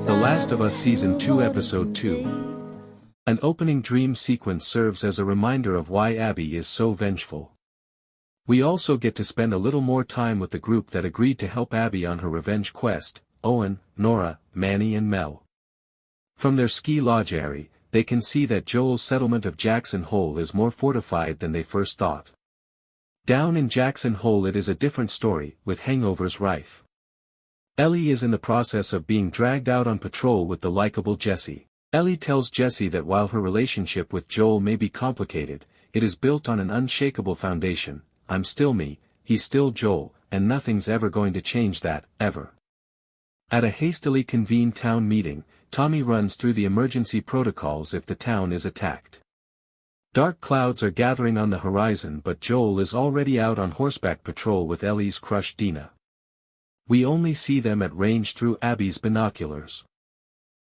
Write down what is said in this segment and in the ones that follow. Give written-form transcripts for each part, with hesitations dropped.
The Last of Us Season 2 Episode 2. An opening dream sequence serves as a reminder of why Abby is so vengeful. We also get to spend a little more time with the group that agreed to help Abby on her revenge quest: Owen, Nora, Manny and Mel. From their ski lodge area, they can see that Joel's settlement of Jackson Hole is more fortified than they first thought. Down in Jackson Hole it is a different story, with hangovers rife. Ellie is in the process of being dragged out on patrol with the likable Jesse. Ellie tells Jesse that while her relationship with Joel may be complicated, it is built on an unshakable foundation. I'm still me, he's still Joel, and nothing's ever going to change that, ever. At a hastily convened town meeting, Tommy runs through the emergency protocols if the town is attacked. Dark clouds are gathering on the horizon, but Joel is already out on horseback patrol with Ellie's crush Dina. We only see them at range through Abby's binoculars.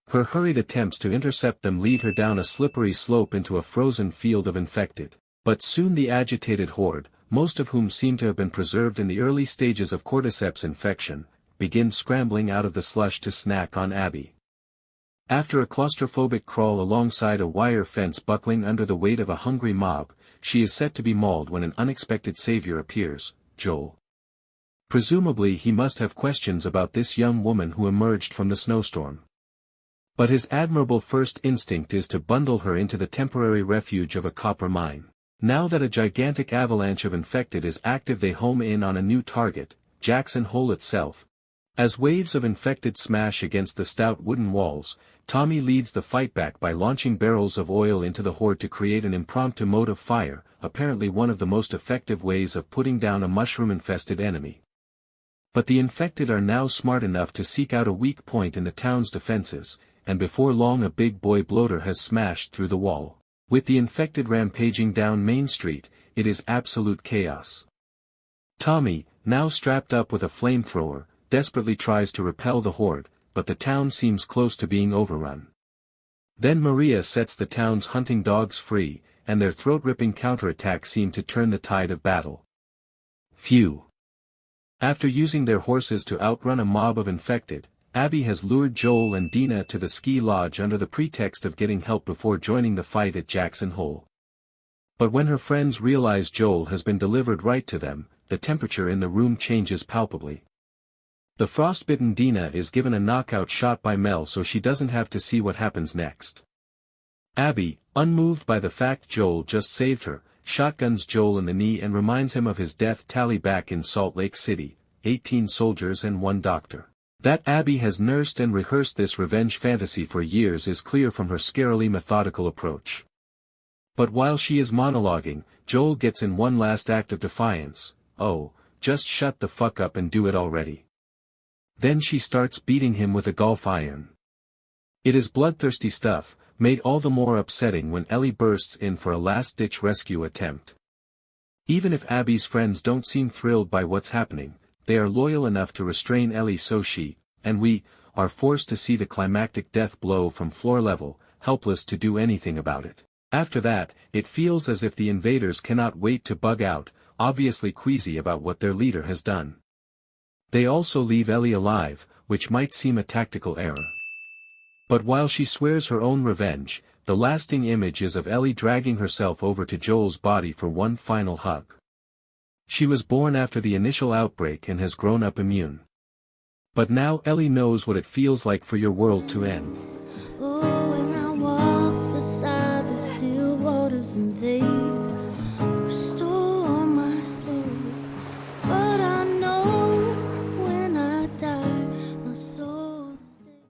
Her hurried attempts to intercept them lead her down a slippery slope into a frozen field of infected. But soon the agitated horde, most of whom seem to have been preserved in the early stages of cordyceps infection, begins scrambling out of the slush to snack on Abby. After a claustrophobic crawl alongside a wire fence buckling under the weight of a hungry mob, she is set to be mauled when an unexpected savior appears, Joel. Presumably he must have questions about this young woman who emerged from the snowstorm. But his admirable first instinct is to bundle her into the temporary refuge of a copper mine. Now that a gigantic avalanche of infected is active, they home in on a new target, Jackson Hole itself. As waves of infected smash against the stout wooden walls, Tommy leads the fight back by launching barrels of oil into the horde to create an impromptu mode of fire, apparently one of the most effective ways of putting down a mushroom-infested enemy. But the infected are now smart enough to seek out a weak point in the town's defenses, and before long a big boy bloater has smashed through the wall. With the infected rampaging down Main Street, it is absolute chaos. Tommy, now strapped up with a flamethrower, desperately tries to repel the horde, but the town seems close to being overrun. Then Maria sets the town's hunting dogs free, and their throat-ripping counterattack seem to turn the tide of battle. Phew. After using their horses to outrun a mob of infected, Abby has lured Joel and Dina to the ski lodge under the pretext of getting help before joining the fight at Jackson Hole. But when her friends realize Joel has been delivered right to them, the temperature in the room changes palpably. The frostbitten Dina is given a knockout shot by Mel so she doesn't have to see what happens next. Abby, unmoved by the fact Joel just saved her, shotguns Joel in the knee and reminds him of his death tally back in Salt Lake City, 18 soldiers and 1 doctor. That Abby has nursed and rehearsed this revenge fantasy for years is clear from her scarily methodical approach. But while she is monologuing, Joel gets in one last act of defiance: "Oh, just shut the fuck up and do it already." Then she starts beating him with a golf iron. It is bloodthirsty stuff, made all the more upsetting when Ellie bursts in for a last-ditch rescue attempt. Even if Abby's friends don't seem thrilled by what's happening, they are loyal enough to restrain Ellie so she, and we, are forced to see the climactic death blow from floor level, helpless to do anything about it. After that, it feels as if the invaders cannot wait to bug out, obviously queasy about what their leader has done. They also leave Ellie alive, which might seem a tactical error. But while she swears her own revenge, the lasting image is of Ellie dragging herself over to Joel's body for one final hug. She was born after the initial outbreak and has grown up immune. But now Ellie knows what it feels like for your world to end.